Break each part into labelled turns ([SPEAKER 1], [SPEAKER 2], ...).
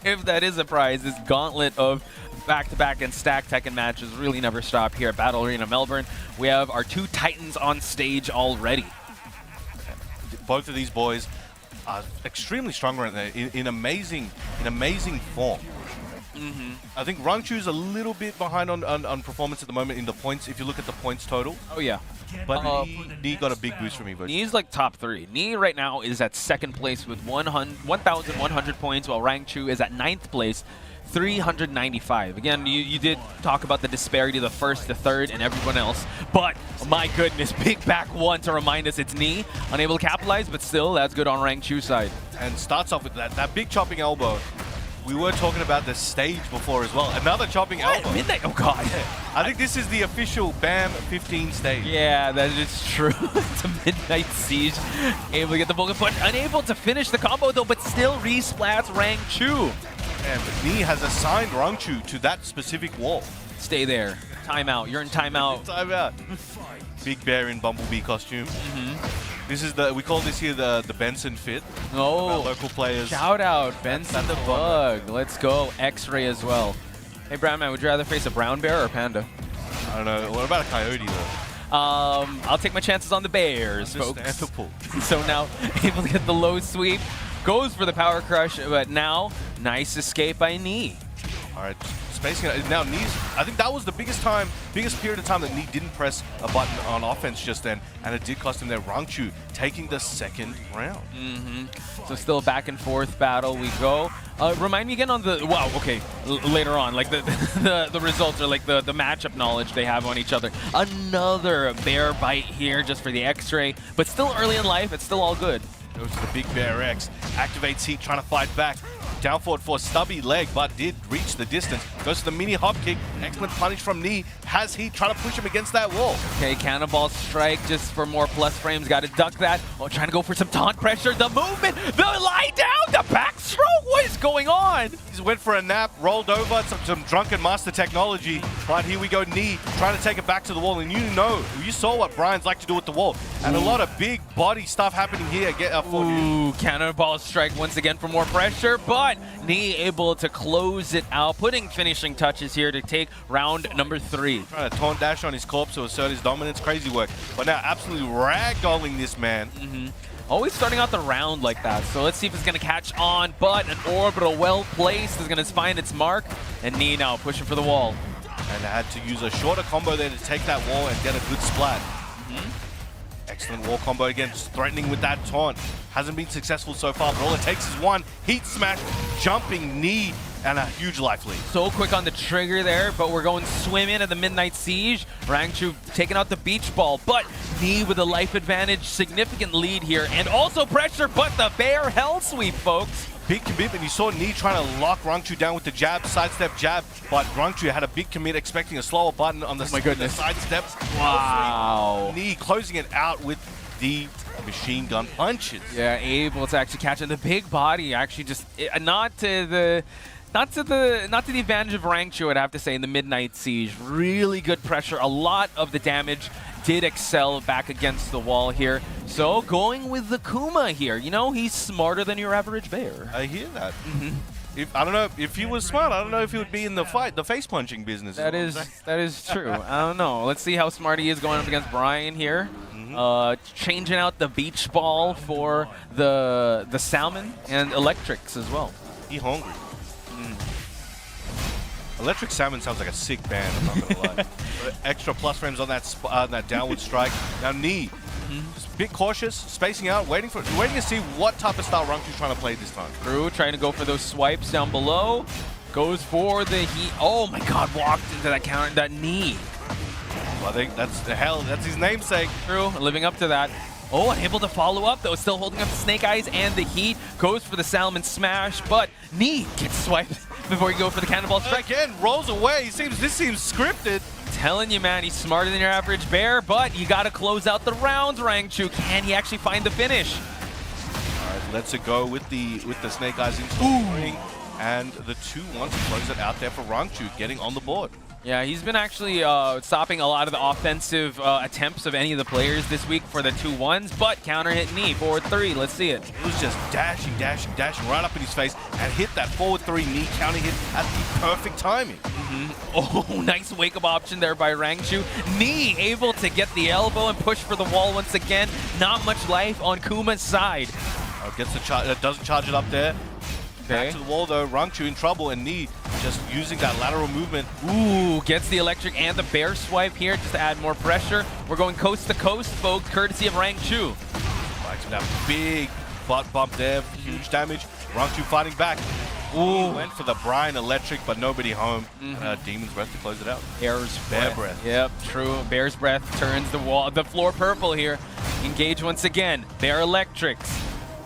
[SPEAKER 1] if that is a prize, this gauntlet of back-to-back and stack Tekken matches really never stop here at Battle Arena Melbourne. We have our two Titans on stage already.
[SPEAKER 2] Both of these boys are extremely strong right there, in amazing form. I think Rangchu's a little bit behind on performance at the moment in the points, if you look at the points total.
[SPEAKER 1] Oh, yeah.
[SPEAKER 2] But Knee got a big boost for me.
[SPEAKER 1] Knee's like top 3. Knee right now is at 2nd place with 1,100 points, while Rangchu is at 9th place, 395. Again, you did talk about the disparity of the 1st, the 3rd, and everyone else. But, my goodness, big back one to remind us it's Knee. Unable to capitalize, but still, that's good on Rangchu's side.
[SPEAKER 2] And starts off with that big chopping elbow. We were talking about the stage before as well. Another chopping elbow.
[SPEAKER 1] Midnight? Oh, God.
[SPEAKER 2] I think this is the official BAM 15 stage.
[SPEAKER 1] Yeah, that is true. It's a Midnight Siege. Able to get the Vulcan punch. Unable to finish the combo, though, but still resplats Rangchu.
[SPEAKER 2] And Knee has assigned Rangchu to that specific wall.
[SPEAKER 1] Stay there. Timeout. You're in timeout.
[SPEAKER 2] Timeout. Big Bear in Bumblebee costume. This is we call this here the Benson fit.
[SPEAKER 1] Oh,
[SPEAKER 2] local players.
[SPEAKER 1] Shout out, Benson the Bug. Let's go. X-Ray as well. Hey, Brown Man, would you rather face a brown bear or a panda?
[SPEAKER 2] I don't know. What about a coyote, though?
[SPEAKER 1] I'll take my chances on the bears, folks.
[SPEAKER 2] Understandable.
[SPEAKER 1] So now, able to get the low sweep. Goes for the power crush, but now, nice escape by Knee.
[SPEAKER 2] All right, spacing it. Now, Knee's, I think that was the biggest period of time that Knee didn't press a button on offense just then, and it did cost him there. Rangchu taking the 2nd round.
[SPEAKER 1] So still a back and forth battle we go. Remind me again on the, wow, okay, later on, like the results are like the matchup knowledge they have on each other. Another bear bite here just for the X-Ray, but still early in life, it's still all good.
[SPEAKER 2] Goes to the Big Bear X, activates Heat, trying to fight back. Down forward for a stubby leg, but did reach the distance. Goes to the mini hop kick. Excellent punish from Knee. Has Heat trying to push him against that wall.
[SPEAKER 1] Okay, Cannonball Strike just for more plus frames. Got to duck that. Oh, trying to go for some taunt pressure. The movement, the lie down, the backstroke. What is going on?
[SPEAKER 2] He's went for a nap, rolled over, some drunken master technology. But here we go, Knee trying to take it back to the wall. And you saw what Brian's like to do with the wall. And a lot of big body stuff happening here.
[SPEAKER 1] Ooh, Cannonball Strike once again for more pressure, but Knee able to close it out, putting finishing touches here to take round number 3.
[SPEAKER 2] Trying to taunt dash on his corpse to assert his dominance. Crazy work. But now absolutely ragdolling this man.
[SPEAKER 1] Always starting out the round like that. So let's see if it's going to catch on, but an orbital well placed is going to find its mark. And Knee now pushing for the wall.
[SPEAKER 2] And had to use a shorter combo there to take that wall and get a good splat. Excellent wall combo again, just threatening with that taunt. Hasn't been successful so far, but all it takes is one Heat smash, jumping Knee, and a huge life lead.
[SPEAKER 1] So quick on the trigger there, but we're going swim in at the Midnight Siege. Rangchu taking out the beach ball, but Knee with a life advantage, significant lead here, and also pressure, but the bear hell sweep, folks.
[SPEAKER 2] Big commitment. You saw Knee trying to lock Rangchu down with the jab, sidestep jab, but Rangchu had a big commit, expecting a slower button on the, the sidestep.
[SPEAKER 1] Wow.
[SPEAKER 2] Knee closing it out with the machine gun punches.
[SPEAKER 1] Yeah, able to actually catch in the big body. Actually, just not to the advantage of Rangchu, I'd have to say, in the Midnight Siege. Really good pressure. A lot of the damage did excel back against the wall here. So going with the Kuma here. You know, he's smarter than your average bear.
[SPEAKER 2] I hear that. I don't know if he was smart. I don't know if he would be in the face punching business.
[SPEAKER 1] That is true. I don't know. Let's see how smart he is going up against Brian here. Changing out the beach ball for the salmon and electrics as well.
[SPEAKER 2] He hungry. Electric Salmon sounds like a sick band, I'm not gonna lie. Extra plus frames on that downward strike. Now Knee, just a bit cautious, spacing out, waiting to see what type of style Rangchu's trying to play this time.
[SPEAKER 1] Drew trying to go for those swipes down below. Goes for the Heat. Oh my God, walked into that counter, that Knee.
[SPEAKER 2] Well, I think that's his namesake.
[SPEAKER 1] True, living up to that. Oh, unable to follow up though, still holding up the Snake Eyes and the Heat. Goes for the Salmon Smash, but Knee gets swiped before you go for the Cannonball Strike.
[SPEAKER 2] Again, rolls away. This seems scripted.
[SPEAKER 1] Telling you, man, he's smarter than your average bear, but you got to close out the rounds, Rangchu. Can he actually find the finish?
[SPEAKER 2] All right, let's go with the Snake Eyes into the ring, and the 2-1 to close it out there for Rangchu, getting on the board.
[SPEAKER 1] Yeah, he's been actually stopping a lot of the offensive attempts of any of the players this week for the 2-1s, but counter hit knee, forward 3, let's see it.
[SPEAKER 2] He was just dashing right up in his face and hit that forward 3 knee counter hit at the perfect timing.
[SPEAKER 1] Oh, nice wake-up option there by Rangchu. Knee able to get the elbow and push for the wall once again. Not much life on Kuma's side.
[SPEAKER 2] Gets the doesn't charge it up there.
[SPEAKER 1] Okay.
[SPEAKER 2] Back to the wall though, Rangchu in trouble, and Knee just using that lateral movement.
[SPEAKER 1] Ooh, gets the electric and the bear swipe here just to add more pressure. We're going coast to coast, folks, courtesy of Rangchu.
[SPEAKER 2] Like that big butt bump there, huge damage. Rangchu fighting back.
[SPEAKER 1] Ooh,
[SPEAKER 2] Went for the Brian Electric, but nobody home. Demon's Breath to close it out.
[SPEAKER 1] Bear breath. Yep, true. Bear's breath turns the floor purple here. Engage once again. Bear electrics.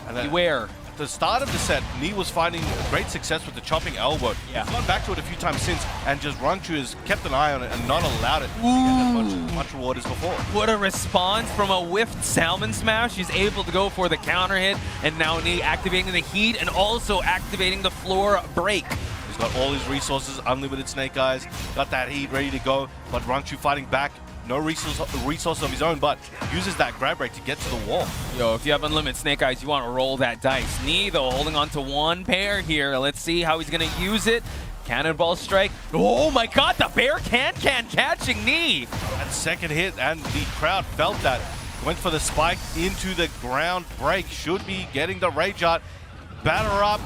[SPEAKER 2] And then,
[SPEAKER 1] Beware.
[SPEAKER 2] at the start of the set, Knee was finding great success with the chopping elbow.
[SPEAKER 1] Yeah.
[SPEAKER 2] He's gone back to it a few times since, and just Rangchu has kept an eye on it and not allowed it to get as much reward as before.
[SPEAKER 1] What a response from a whiffed salmon smash. He's able to go for the counter hit, and now Knee activating the heat and also activating the floor break.
[SPEAKER 2] He's got all his resources, unlimited Snake Eyes, got that heat ready to go, but Rangchu fighting back. No resources of his own, but uses that grab break to get to the wall.
[SPEAKER 1] Yo, if you have unlimited Snake Eyes, you want to roll that dice. Knee, though, holding on to one pair here. Let's see how he's going to use it. Cannonball strike. Oh my god, the bear can catching Knee.
[SPEAKER 2] That second hit, and the crowd felt that. Went for the spike into the ground break. Should be getting the rage out. Batter up.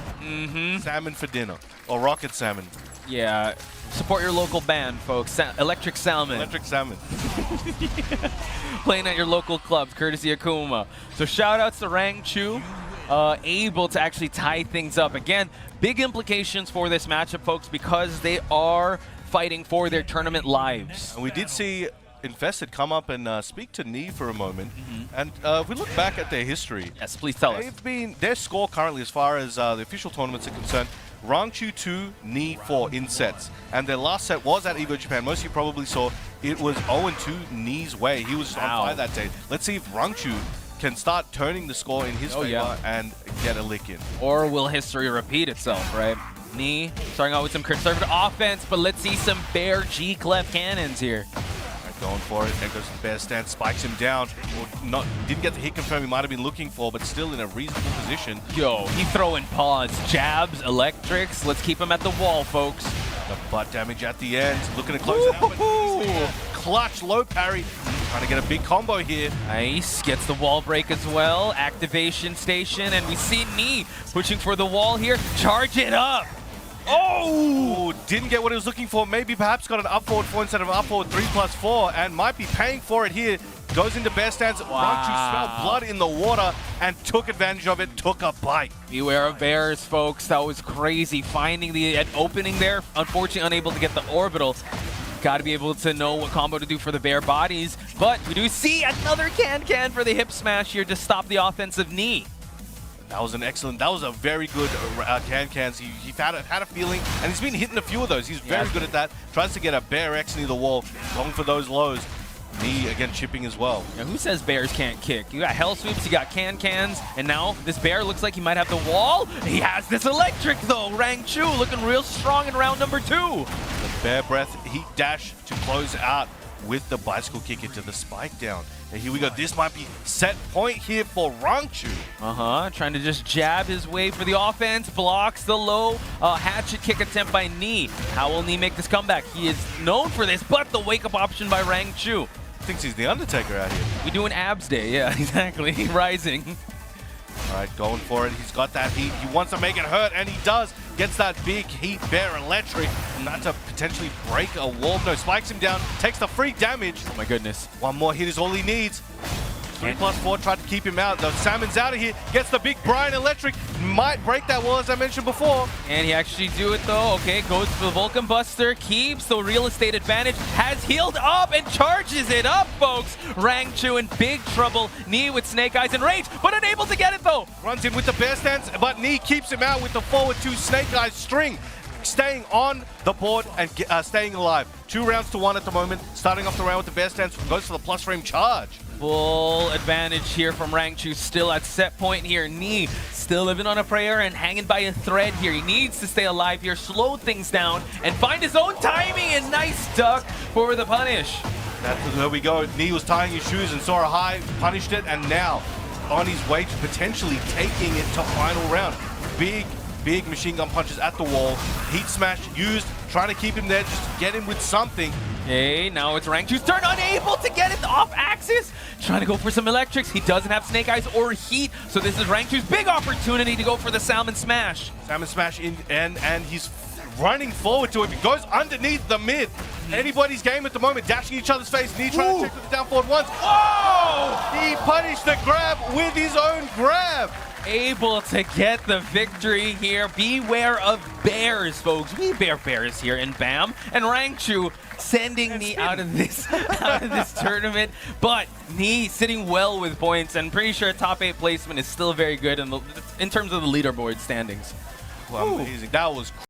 [SPEAKER 2] Salmon for dinner. Or rocket salmon.
[SPEAKER 1] Yeah, support your local band, folks. Electric Salmon.
[SPEAKER 2] Electric salmon.
[SPEAKER 1] Playing at your local clubs, courtesy of Kuma. So shout outs to Rangchu, able to actually tie things up. Again, big implications for this matchup, folks, because they are fighting for their tournament lives.
[SPEAKER 2] And we did see Infested come up and speak to Knee for a moment. And if we look back at their history,
[SPEAKER 1] Yes, please tell us.
[SPEAKER 2] their score currently, as far as the official tournaments are concerned, Rangchu 2, Knee 4 in sets. And their last set was at EVO Japan. Most of you probably saw it was 0-2 Knee's way. He was on fire that day. Let's see if Rangchu can start turning the score in his favor and get a lick in.
[SPEAKER 1] Or will history repeat itself, right? Knee starting out with some conservative offense, but let's see some bear G-clef cannons here.
[SPEAKER 2] Going for it, and goes to the bear stance, spikes him down. Well, didn't get the hit confirm he might have been looking for, but still in a reasonable position.
[SPEAKER 1] Yo, he throwing paws, jabs, electrics. Let's keep him at the wall, folks.
[SPEAKER 2] The butt damage at the end, looking to close it out. But clutch low parry, trying to get a big combo here.
[SPEAKER 1] Nice, gets the wall break as well. Activation station, and we see Knee pushing for the wall here. Charge it up.
[SPEAKER 2] Oh! Didn't get what he was looking for. Maybe perhaps got an up forward 4 instead of up forward 3+4, and might be paying for it here. Goes into bear stance. Rangchu smelled blood in the water and took advantage of it, took a bite.
[SPEAKER 1] Beware of bears, folks. That was crazy. Finding the opening there. Unfortunately, unable to get the orbital. Got to be able to know what combo to do for the bear bodies. But we do see another can for the hip smash here to stop the offensive Knee.
[SPEAKER 2] That was a very good can-cans. He had a feeling, and he's been hitting a few of those. He's very good at that. Tries to get a bear X near the wall, going for those lows. Knee, again, chipping as well.
[SPEAKER 1] Now, who says bears can't kick? You got hell sweeps, you got cans, and now this bear looks like he might have the wall. He has this electric, though. Rangchu looking real strong in round number 2.
[SPEAKER 2] The bear breath, heat dash to close out with the bicycle kick into the spike down. And here we go. This might be set point here for Rangchu.
[SPEAKER 1] Trying to just jab his way for the offense. Blocks the low hatchet kick attempt by Knee. How will Knee make this comeback? He is known for this, but the wake-up option by Rangchu.
[SPEAKER 2] Thinks he's the Undertaker out here.
[SPEAKER 1] We do an abs day. Yeah, exactly. Rising.
[SPEAKER 2] All right, going for it. He's got that heat. He wants to make it hurt, and he does. Gets that big heat bear electric. Not to potentially break a wall. No, spikes him down. Takes the free damage.
[SPEAKER 1] Oh my goodness.
[SPEAKER 2] One more hit is all he needs. 3+4 tried to keep him out. The Salmon's out of here. Gets the big Brian Electric. Might break that wall, as I mentioned before.
[SPEAKER 1] And he actually do it, though. Okay, goes for the Vulcan Buster. Keeps the real estate advantage. Has healed up and charges it up, folks. Rangchu in big trouble. Knee with Snake Eyes and Rage, but unable to get it, though.
[SPEAKER 2] Runs in with the bear stance, but Knee keeps him out with the forward 2 Snake Eyes string. Staying on the board and staying alive. 2 rounds to 1 at the moment. Starting off the round with the bear stance. Goes for the plus frame charge.
[SPEAKER 1] Full advantage here from Rangchu, still at set point here. Knee still living on a prayer and hanging by a thread here. He needs to stay alive here, slow things down, and find his own timing, and nice duck for the punish.
[SPEAKER 2] There we go. Knee was tying his shoes and saw a high, punished it, and now on his way to potentially taking it to final round. Big machine gun punches at the wall. Heat smash used, trying to keep him there, just to get him with something.
[SPEAKER 1] Okay, now it's Rangchu's turn, unable to get it off axis. Trying to go for some electrics. He doesn't have Snake Eyes or Heat, so this is Rangchu's big opportunity to go for the Salmon Smash.
[SPEAKER 2] Salmon Smash in, and he's running forward to it. He goes underneath the mid. Anybody's game at the moment, dashing each other's face. Knee trying to check with the down forward once. Oh! He punished the grab with his own grab.
[SPEAKER 1] Able to get the victory here. Beware of bears, folks. We bear bears here in BAM. And Rangchu sending Knee out of this tournament. But Knee sitting well with points, and pretty sure top 8 placement is still very good in terms of the leaderboard standings.
[SPEAKER 2] Well, amazing. That was